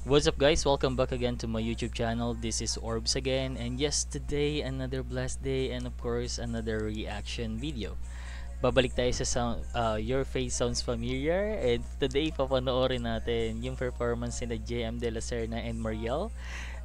What's up guys? Welcome back again to my YouTube channel. This is Orbs again, and yes, today another blessed day and of course another reaction video. Babalik tayo sa sound, Your Face Sounds Familiar, and today papanoorin natin yung performance ni JM De La Serna and Mariel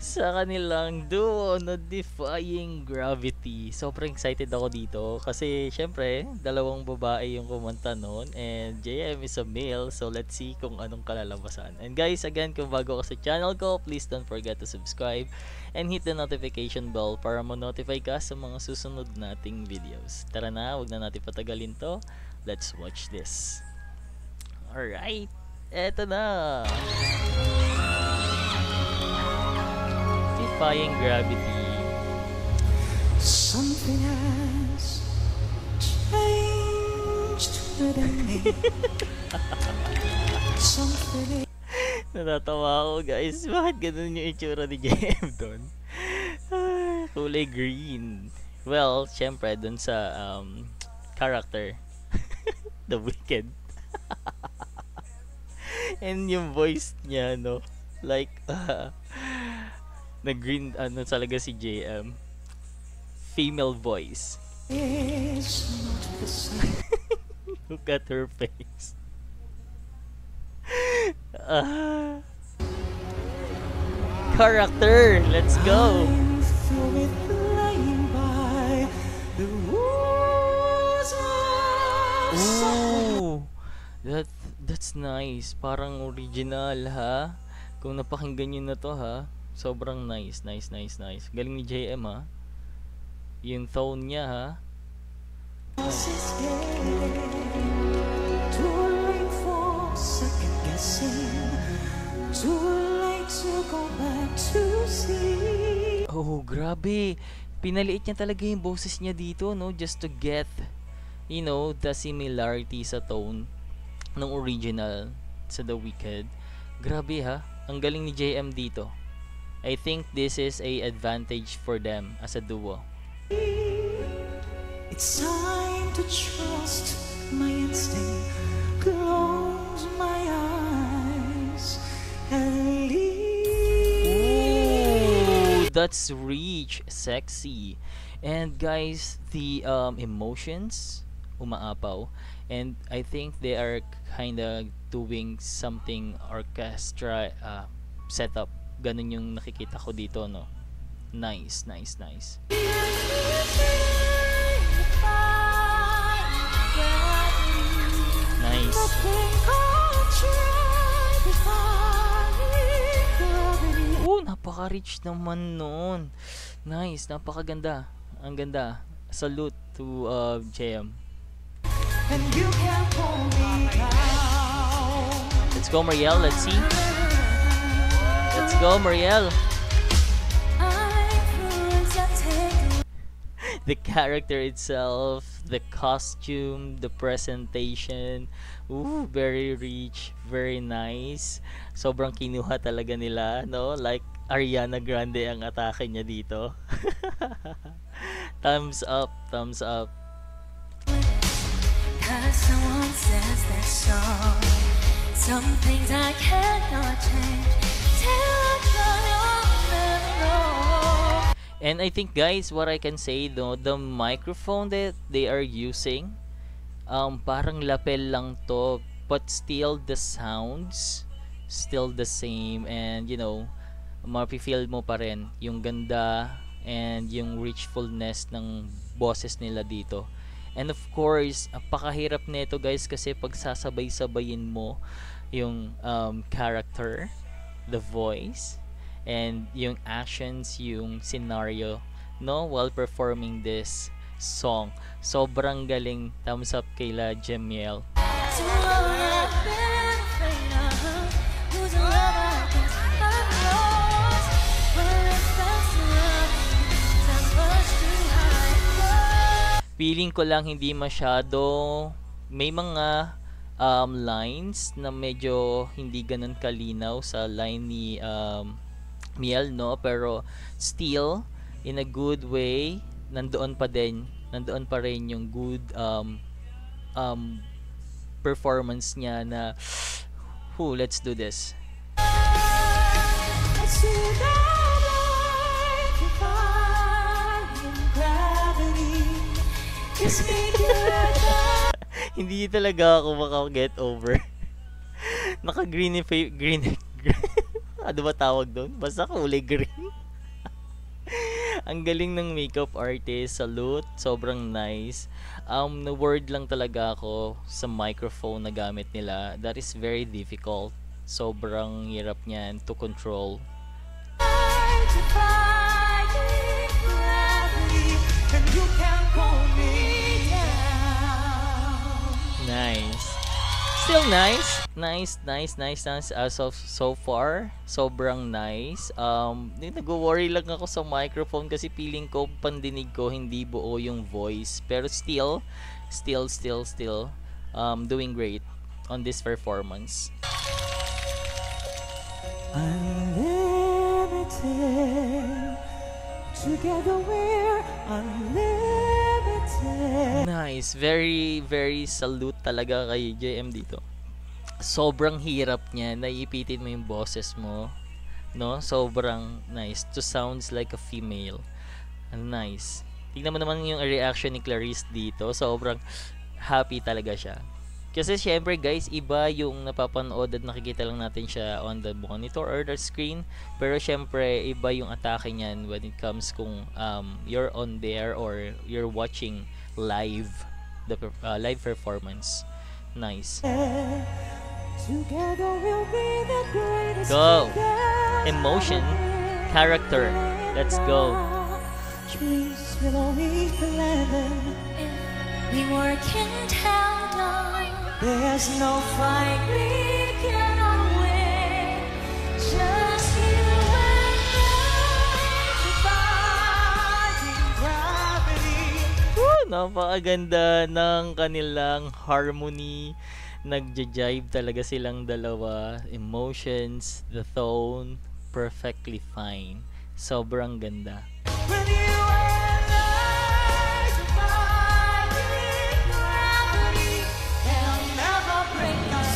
sa kanilang duo na Defying Gravity. Sobrang excited ako dito kasi syempre dalawang babae yung kumanta noon and JM is a male, so let's see kung anong kalalabasan. And guys, again, kung bago ka sa channel ko, please don't forget to subscribe and hit the notification bell para ma-notify ka sa mga susunod nating videos. Tara na, wag na natin patagalin to. Let's watch this. Alright, eto na! Defying Gravity. Something has changed within me. Something. Natatawa ako guys. Bakit ganun yung itsura ni JM doon? Kulay green. Well, syempre dun sa character. The Wicked. And yung voice niya, no? Like, na green, ano talaga si JM. Female voice. Is not the same. Look at her face. Character, let's go. I'm through with laying by the rules of Ooh, that's nice. Parang original ha. Kung napakinggan nyo na to ha, sobrang nice. Galing ni JM ha. Yung tone niya ha. Too late for second guessing. Too late to go back to see. Oh, grabe. Pinaliit niya talaga yung boses niya dito, no? Just to get, you know, the similarity sa tone ng original sa The Wicked. Grabe ha. Ang galing ni JM dito. I think this is a advantage for them as a duo. It's time to trust my instinct. Close my eyes and leave. Ooh, that's rich, sexy. And guys, the emotions umaapaw, and I think they are kinda doing something orchestra setup. Ganun yung nakikita ko dito, no? Nice. Nice. Oh, napaka-rich naman nun. Nice, napakaganda. Ang ganda. Salute to JM. And you can't pull me down. Let's go, Mariel. Let's see. Let's go, Mariel. The character itself, the costume, the presentation, ooh, very rich, very nice. Sobrang kinuha talaga nila, no? Like Ariana Grande ang atake niya dito. Thumbs up. Someone says they're sorry. Some things I cannot change till I try them all. And I think guys, what I can say though, the microphone that they are using, parang lapel lang to, but still the sounds still the same, and you know, mapifeel mo pa rin yung ganda and yung richfulness ng boses nila dito. And of course, napakahirap nito guys kasi pag sasabay-sabayin mo yung character, the voice, and yung actions, yung scenario, no, while performing this song. Sobrang galing. Thumbs up kay La Jemiel. So long I've been afraid of losing love I guess I'm lost. When it's best to love you, time much too high. Feeling ko lang hindi masyado, may mga lines na medyo hindi ganun kalinaw sa line ni Miel, no, pero still in a good way nandoon pa rin yung good performance niya na let's do this. just need your touch. Hindi talaga ako maka-get over. Naka-green green. Ano ba tawag doon? Basta kulay green. Ang galing ng makeup artist, salute, sobrang nice. Na-word lang talaga ako sa microphone na gamit nila. That is very difficult. Sobrang hirap niyan to control. Defying gravity, and you can't hold me down. Nice. Still nice. Nice as of so far. Sobrang nice. Nag-worry lang ako sa microphone kasi feeling ko pandinig ko hindi buo yung voice. Pero still doing great on this performance. Unlimited, together we're unlimited. Nice. Very salute talaga kay JM dito. Sobrang hirap niya. Naiipitin mo yung boses mo. No? Sobrang nice. To sounds like a female. Nice. Tingnan mo naman yung reaction ni Clarice dito. Sobrang happy talaga siya. Kasi syempre guys, iba yung napapanood at nakikita lang natin siya on the monitor or the screen. Pero syempre, iba yung atake niyan when it comes kung you're on there or you're watching live the live performance. Nice. Together we'll be the greatest. Go. together Emotion, character. Let's go. Trees will always be landing. If we work and held on, There's no fight we can win. Just you and defying gravity. Napakaganda ng kanilang harmony. Nagja-jive talaga silang dalawa. Emotions, the tone, perfectly fine. Sobrang ganda. When you and I defying gravity, they'll never break us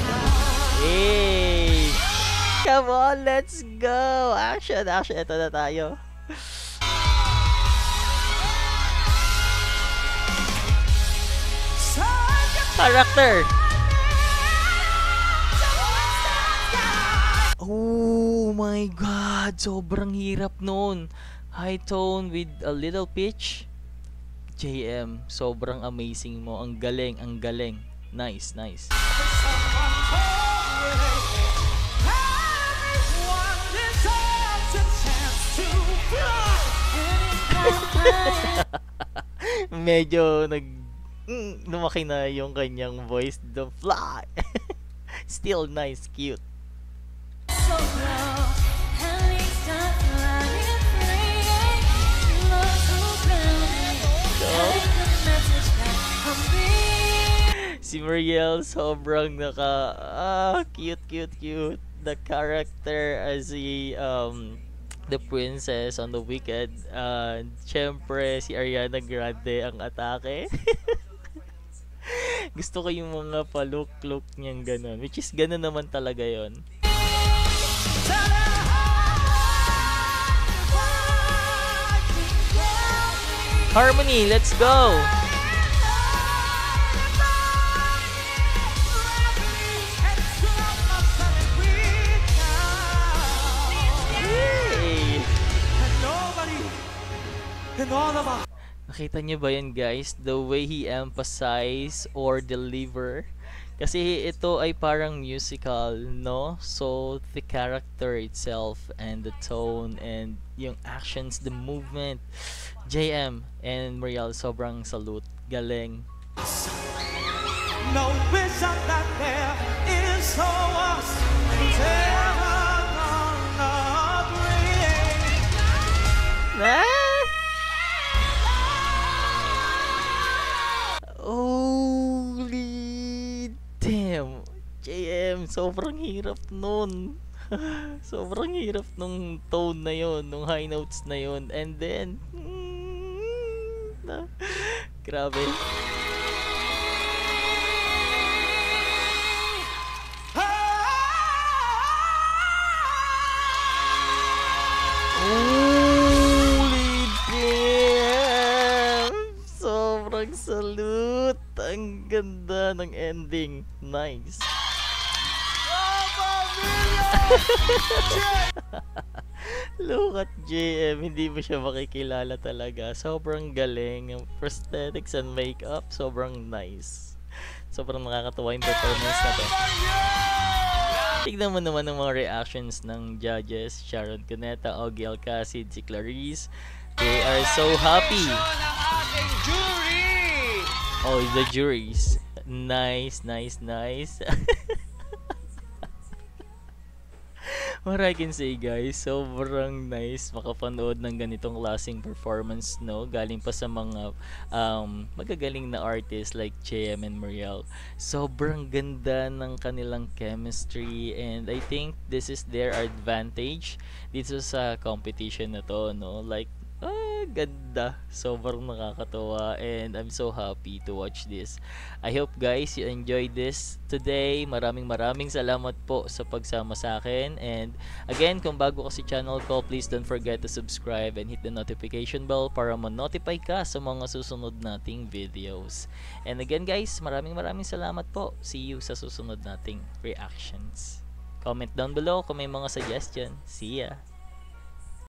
down. Hey! Come on, let's go! Action! Ito na tayo. Character! Oh my god! Sobrang hirap nun. High tone with a little pitch. JM, sobrang amazing mo. Ang galing, ang galing. Nice. Everyone deserves a chance to fly. Medyo lumaki na yung kanyang voice. The fly. Still nice, cute. so low. At least I'm flying free. Love so grounded. Getting the message back from me. Si Mariel sobrang cute. The character as the princess on The Wicked. Syempre si Ariana Grande ang atake. Gusto ko yung mga pa-look niyang ganun. Which is ganun naman talaga yon. Harmony, let's go! Yay! Nakita niyo ba yan guys? The way he emphasize or deliver. Kasi ito ay parang musical, no? So, the character itself and the tone and yung actions, the movement. JM and Mariel, sobrang salute. Galing. No vision that there is so us ever gonna bring. Holy damn. JM, sobrang hirap nun. Sobrang hirap nung tone na yon, nung high notes na yon. And then, grabe. Holy damn! Sobrang Ganda ng ending. Nice. Look at JM, hindi mo siya makikilala talaga. Sobrang galing. Yung prosthetics and makeup, sobrang nice. Sobrang nakakatuwa yung performance na to. Tignan mo naman ang mga reactions ng judges. Sharon Cuneta, Ogie Alcacid, si Clarice. They are so happy. Oh, the juries. Nice, nice, nice. What I can say guys, sobrang nice makapanood ng ganitong klaseng performance, no? Galing pa sa mga magagaling na artists like JM and Mariel. Sobrang ganda ng kanilang chemistry and I think this is their advantage dito sa competition na to, no? Like, ganda. Sobrang nakakatawa and I'm so happy to watch this. I hope guys you enjoyed this today. Maraming salamat po sa pagsama sa akin. And again, kung bago ka sa channel ko, please don't forget to subscribe and hit the notification bell para ma-notify ka sa mga susunod nating videos. And again guys, maraming salamat po. See you sa susunod nating reactions. Comment down below kung may mga suggestion. See ya!